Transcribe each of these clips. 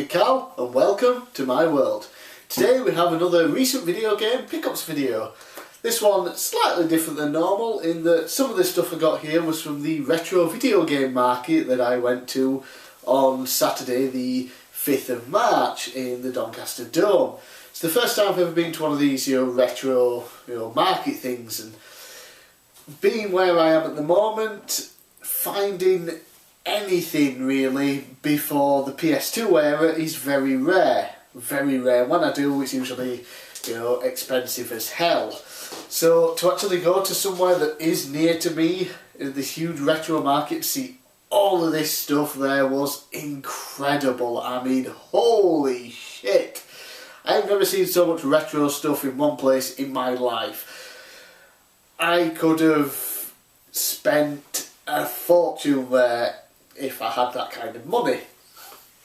bigcal and welcome to my world. Today we have another recent video game pickups video. This one slightly different than normal in that some of the stuff I got here was from the retro video game market that I went to on Saturday the 5th of March in the Doncaster Dome. It's the first time I've ever been to one of these retro market things, and being where I am at the moment, finding anything really before the PS2 era is very rare. Very rare. When I do, it's usually expensive as hell. So to actually go to somewhere that is near to me in this huge retro market to see all of this stuff there was incredible. I mean, holy shit! I've never seen so much retro stuff in one place in my life. I could have spent a fortune there if I had that kind of money.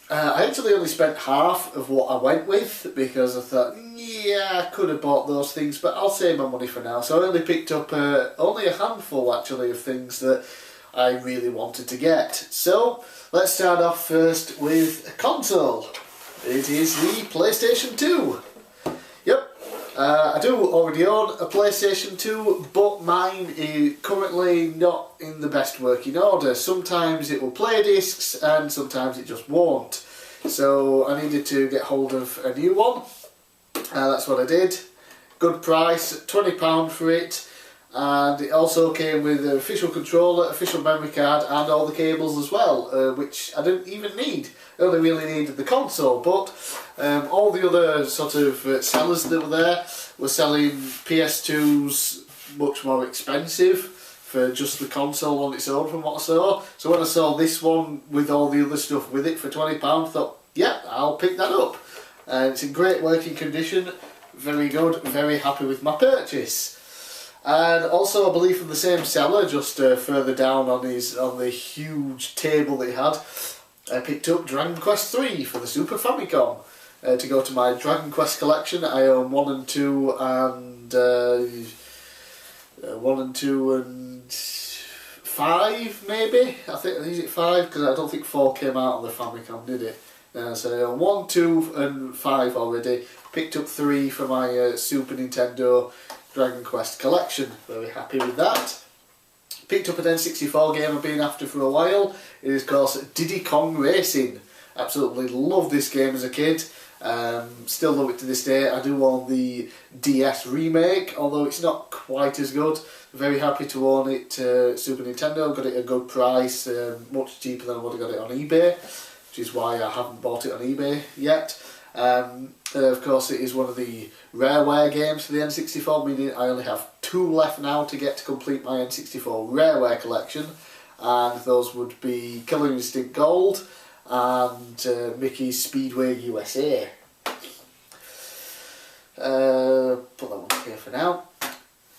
I actually only spent half of what I went with because I thought, yeah, I could have bought those things, but I'll save my money for now. So I only picked up only a handful actually of things that I really wanted to get. So let's start off first with a console. It is the PlayStation 2. Yep. I do already own a PlayStation 2, but mine is currently not in the best working order. Sometimes it will play discs and sometimes it just won't. So I needed to get hold of a new one. That's what I did. Good price, £20 for it. And it also came with an official controller, official memory card and all the cables as well, which I didn't even need. I only really needed the console, but all the other sort of sellers that were there were selling PS2s much more expensive for just the console on its own from what I saw. So when I saw this one with all the other stuff with it for £20, I thought, yeah, I'll pick that up. It's in great working condition, very good, very happy with my purchase. And also I believe from the same seller, just further down on the huge table that he had, I picked up Dragon Quest III for the Super Famicom to go to my Dragon Quest collection. I own 1 and 2 and 1 and 2 and 5 maybe. I think is it 5 because I don't think 4 came out on the Famicom, did it? So I own 1, 2 and 5 already. Picked up 3 for my Super Nintendo Dragon Quest collection. Very happy with that. Picked up an N64 game I've been after for a while. It is of course Diddy Kong Racing. Absolutely loved this game as a kid. Still love it to this day. I do own the DS remake, although it's not quite as good. Very happy to own it Super Nintendo. Got it at a good price, much cheaper than I would have got it on eBay, which is why I haven't bought it on eBay yet. Of course it is one of the rareware games for the N64, meaning I only have 2 left now to get to complete my N64 rareware collection, and those would be Killer Instinct Gold and Mickey's Speedway USA. Put that one here for now.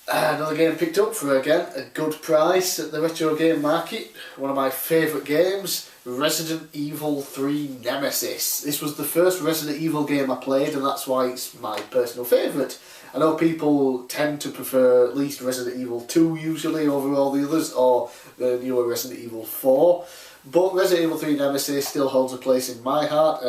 Another game picked up for, again, a good price at the retro game market. One of my favourite games, Resident Evil 3 Nemesis. This was the first Resident Evil game I played, and that's why it's my personal favourite. I know people tend to prefer at least Resident Evil 2 usually over all the others, or the newer Resident Evil 4. But Resident Evil 3 Nemesis still holds a place in my heart.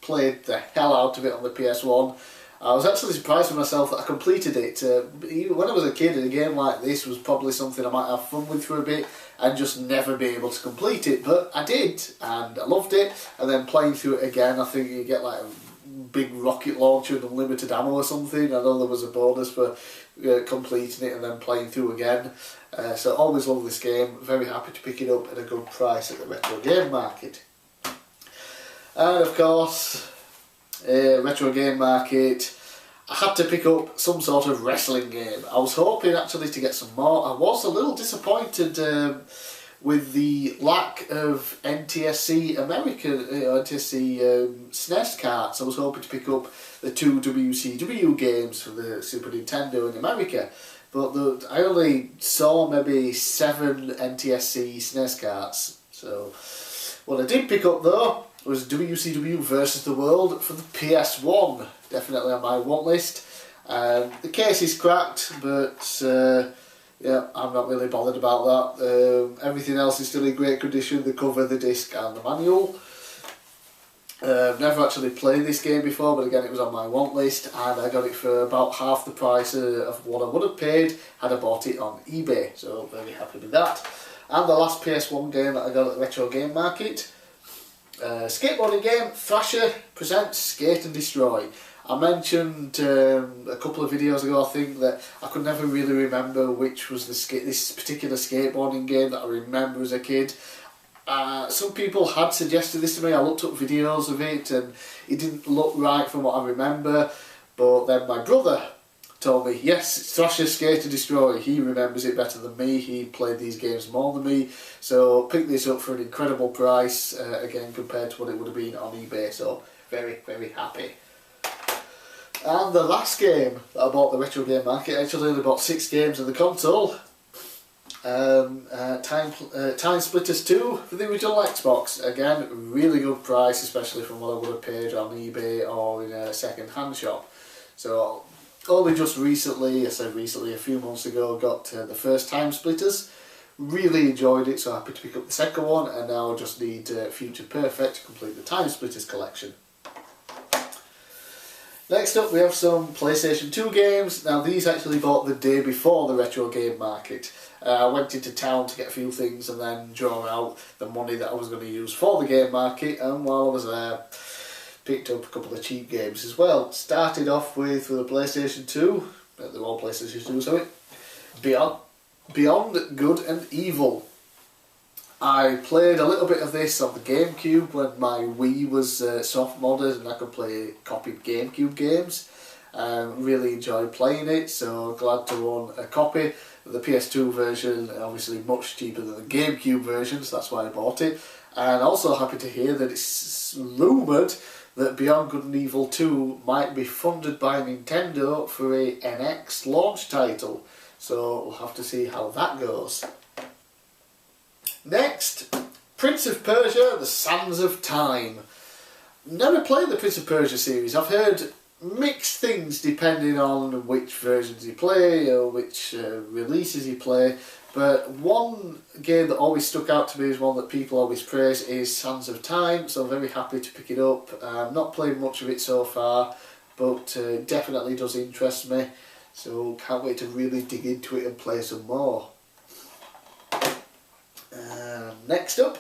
Played the hell out of it on the PS1. I was actually surprised with myself that I completed it. Even when I was a kid, a game like this was probably something I might have fun with for a bit and just never be able to complete it. But I did, and I loved it. And then playing through it again, I think you get like a big rocket launcher and unlimited ammo or something. I know there was a bonus for completing it and then playing through again. So always love this game. Very happy to pick it up at a good price at the retro game market. And of course, retro game market, I had to pick up some sort of wrestling game. I was hoping actually to get some more. I was a little disappointed with the lack of NTSC American, NTSC SNES carts. I was hoping to pick up the 2 WCW games for the Super Nintendo in America, but I only saw maybe 7 NTSC SNES carts. So what I did pick up though was WCW versus the World for the PS1, definitely on my want list. The case is cracked, but yeah, I'm not really bothered about that. Everything else is still in great condition, the cover, the disc and the manual. Never actually played this game before, but again it was on my want list, and I got it for about half the price of what I would have paid had I bought it on eBay, so very happy with that. And the last PS1 game that I got at the Retro Game Market, skateboarding game, Thrasher presents Skate and Destroy. I mentioned a couple of videos ago, I think, that I could never really remember which was this particular skateboarding game that I remember as a kid. Some people had suggested this to me. I looked up videos of it and it didn't look right from what I remember, but then my brother told me, yes, it's Thrasher Skate and Destroy. He remembers it better than me. He played these games more than me, so picked this up for an incredible price, again compared to what it would have been on eBay, so very, very happy. And the last game that I bought at the Retro Game Market, I actually only bought 6 games on the console. Time Splitters 2 for the original Xbox. Again, really good price, especially from what I would have paid on eBay or in a second-hand shop. So only just recently, I said recently, a few months ago, got the first Time Splitters. Really enjoyed it, so happy to pick up the second one, and now I just need Future Perfect to complete the Time Splitters collection. Next up we have some PlayStation 2 games. Now these I actually bought the day before the Retro Game Market. I went into town to get a few things and then draw out the money that I was going to use for the game market, and while I was there picked up a couple of cheap games as well. Started off with, for the PlayStation 2, they're all PlayStation 2, sorry, Beyond Good and Evil. I played a little bit of this on the GameCube when my Wii was soft modded and I could play copied GameCube games. Really enjoyed playing it, so glad to own a copy. The PS2 version, obviously much cheaper than the GameCube version, so that's why I bought it. And also happy to hear that it's rumoured that Beyond Good and Evil 2 might be funded by Nintendo for a NX launch title. So we'll have to see how that goes. Next, Prince of Persia, The Sands of Time. Never played the Prince of Persia series. I've heard mixed things depending on which versions you play or which releases you play, but one game that always stuck out to me as one that people always praise is Sands of Time, so I'm very happy to pick it up. I've not played much of it so far, but definitely does interest me, so can't wait to really dig into it and play some more. Next up,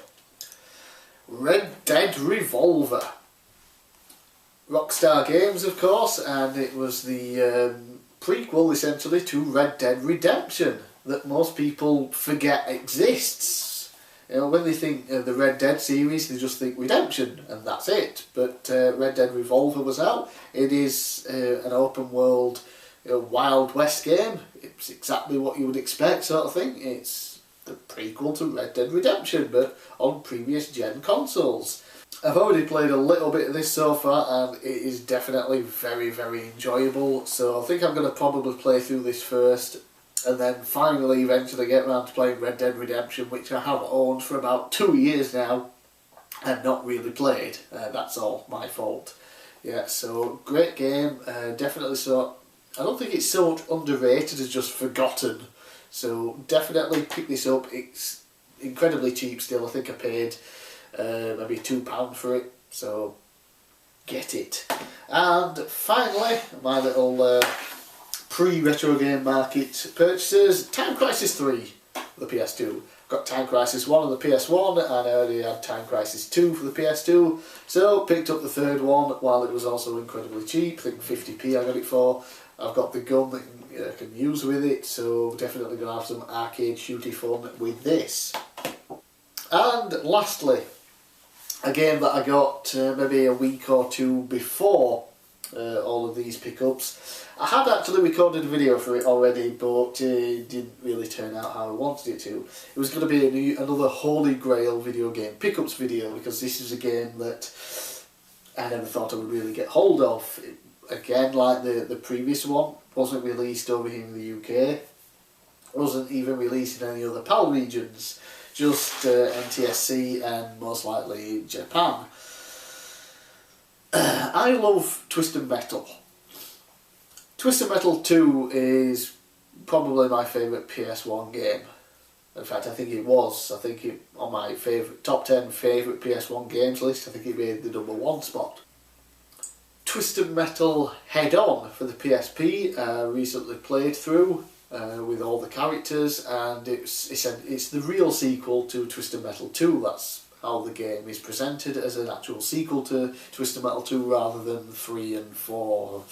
Red Dead Revolver. Rockstar Games, of course, and it was the prequel essentially to Red Dead Redemption that most people forget exists. You know, when they think of the Red Dead series, they just think Redemption and that's it. But Red Dead Revolver was out. It is an open world, Wild West game. It's exactly what you would expect, sort of thing. It's the prequel to Red Dead Redemption, but on previous gen consoles. I've already played a little bit of this so far and it is definitely very, very enjoyable, so I think I'm going to probably play through this first and then finally eventually get around to playing Red Dead Redemption, which I have owned for about 2 years now and not really played. That's all my fault. Yeah, so great game, definitely. So I don't think it's so much underrated as just forgotten, so definitely pick this up. It's incredibly cheap still. I think I paid maybe £2 for it, so get it. And finally, my little pre-Retro Game Market purchases, Time Crisis 3 for the PS2. Got Time Crisis 1 on the PS1 and I already had Time Crisis 2 for the PS2, so picked up the third one while it was also incredibly cheap. I think 50p I got it for. I've got the gun that I can use with it, so definitely going to have some arcade shooty fun with this. And lastly, a game that I got maybe a week or two before all of these pickups. I had actually recorded a video for it already, but it didn't really turn out how I wanted it to. It was going to be another Holy Grail video game pickups video, because this is a game that I never thought I would really get hold of. Again, like the previous one, wasn't released over here in the UK, wasn't even released in any other PAL regions, just NTSC and most likely Japan. I love Twisted Metal. Twisted Metal 2 is probably my favourite PS1 game. In fact, I think it was. I think it on my top 10 favourite PS1 games list. I think it made the #1 spot. Twisted Metal Head On for the PSP. Recently played through with all the characters, and it's the real sequel to Twisted Metal 2. That's how the game is presented, as an actual sequel to Twisted Metal 2 rather than 3 and 4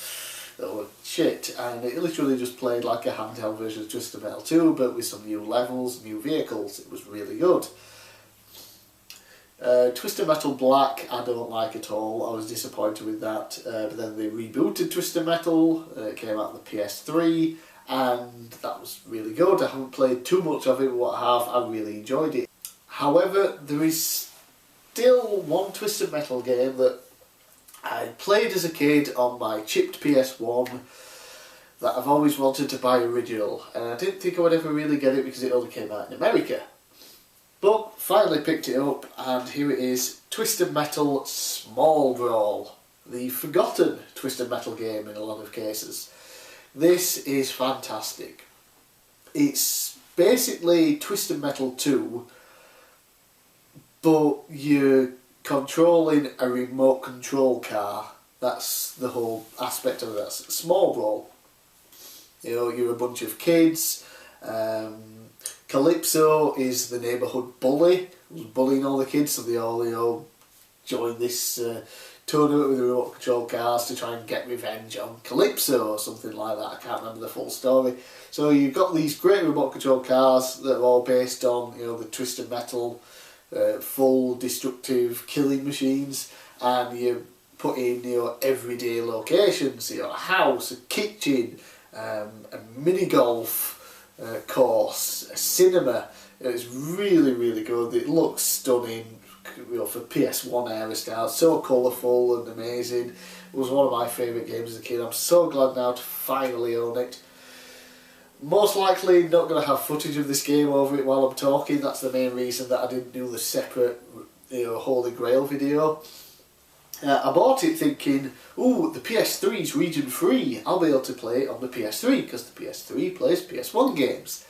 that were shit. And it literally just played like a handheld version of Twisted Metal 2 but with some new levels, new vehicles. It was really good. Twisted Metal Black I don't like at all. I was disappointed with that, but then they rebooted Twisted Metal. It came out on the PS3 and that was really good. I haven't played too much of it, but what I have, I really enjoyed it. However, there is still one Twisted Metal game that I played as a kid on my chipped PS1 that I've always wanted to buy original, and I didn't think I would ever really get it because it only came out in America. But finally picked it up, and here it is, Twisted Metal Small Brawl, the forgotten Twisted Metal game in a lot of cases. This is fantastic. It's basically Twisted Metal 2, but you're controlling a remote control car. That's the whole aspect of it. That's Small Brawl. You know, you're a bunch of kids. Calypso is the neighbourhood bully who's bullying all the kids, so they all, you know, join this tournament with the remote control cars to try and get revenge on Calypso or something like that. I can't remember the full story. So you've got these great remote control cars that are all based on, you know, the Twisted Metal full destructive killing machines, and you put in your everyday locations, your house, a kitchen, a mini golf course, a cinema. It's really, really good. It looks stunning, you know, for PS1 era style. So colourful and amazing. It was one of my favourite games as a kid. I'm so glad now to finally own it. Most likely not going to have footage of this game over it while I'm talking. That's the main reason that I didn't do the separate, you know, Holy Grail video. I bought it thinking, ooh, the PS3 is region free. I'll be able to play it on the PS3 because the PS3 plays PS1 games.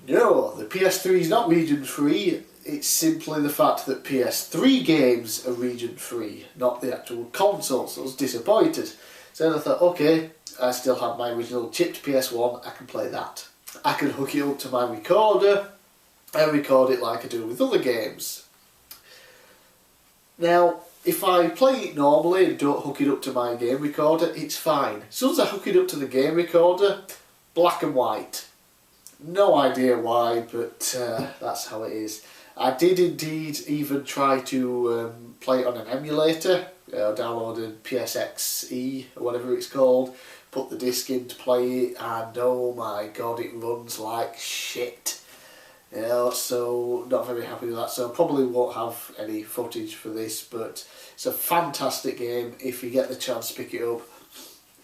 No, the PS3 is not region free. It's simply the fact that PS3 games are region free, not the actual console. So I was disappointed. So then I thought, okay, I still have my original chipped PS1, I can play that. I can hook it up to my recorder and record it like I do with other games. Now, if I play it normally and don't hook it up to my game recorder, it's fine. As soon as I hook it up to the game recorder, black and white. No idea why, but that's how it is. I did indeed even try to play it on an emulator. I downloaded PSXE or whatever it's called, put the disc in to play it, and oh my god, it runs like shit. You know, so not very happy with that. So I probably won't have any footage for this, but it's a fantastic game if you get the chance to pick it up.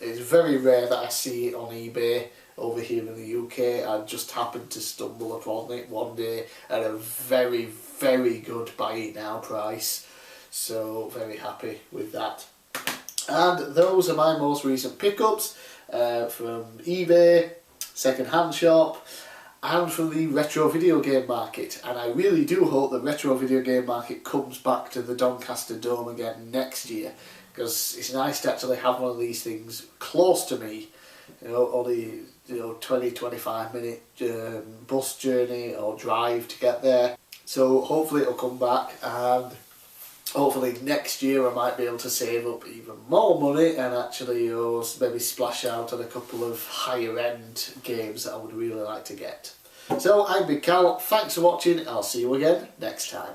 It's very rare that I see it on eBay over here in the UK. I just happened to stumble upon it one day at a very, very good buy it now price. So very happy with that. And those are my most recent pickups from eBay, second-hand shop, and from the retro video game market. And I really do hope the retro video game market comes back to the Doncaster Dome again next year, because it's nice to actually have one of these things close to me. You know, only 20-25 minute bus journey or drive to get there. So hopefully it'll come back, and hopefully next year I might be able to save up even more money and actually maybe splash out on a couple of higher end games that I would really like to get. So I'm bigcal, thanks for watching, I'll see you again next time.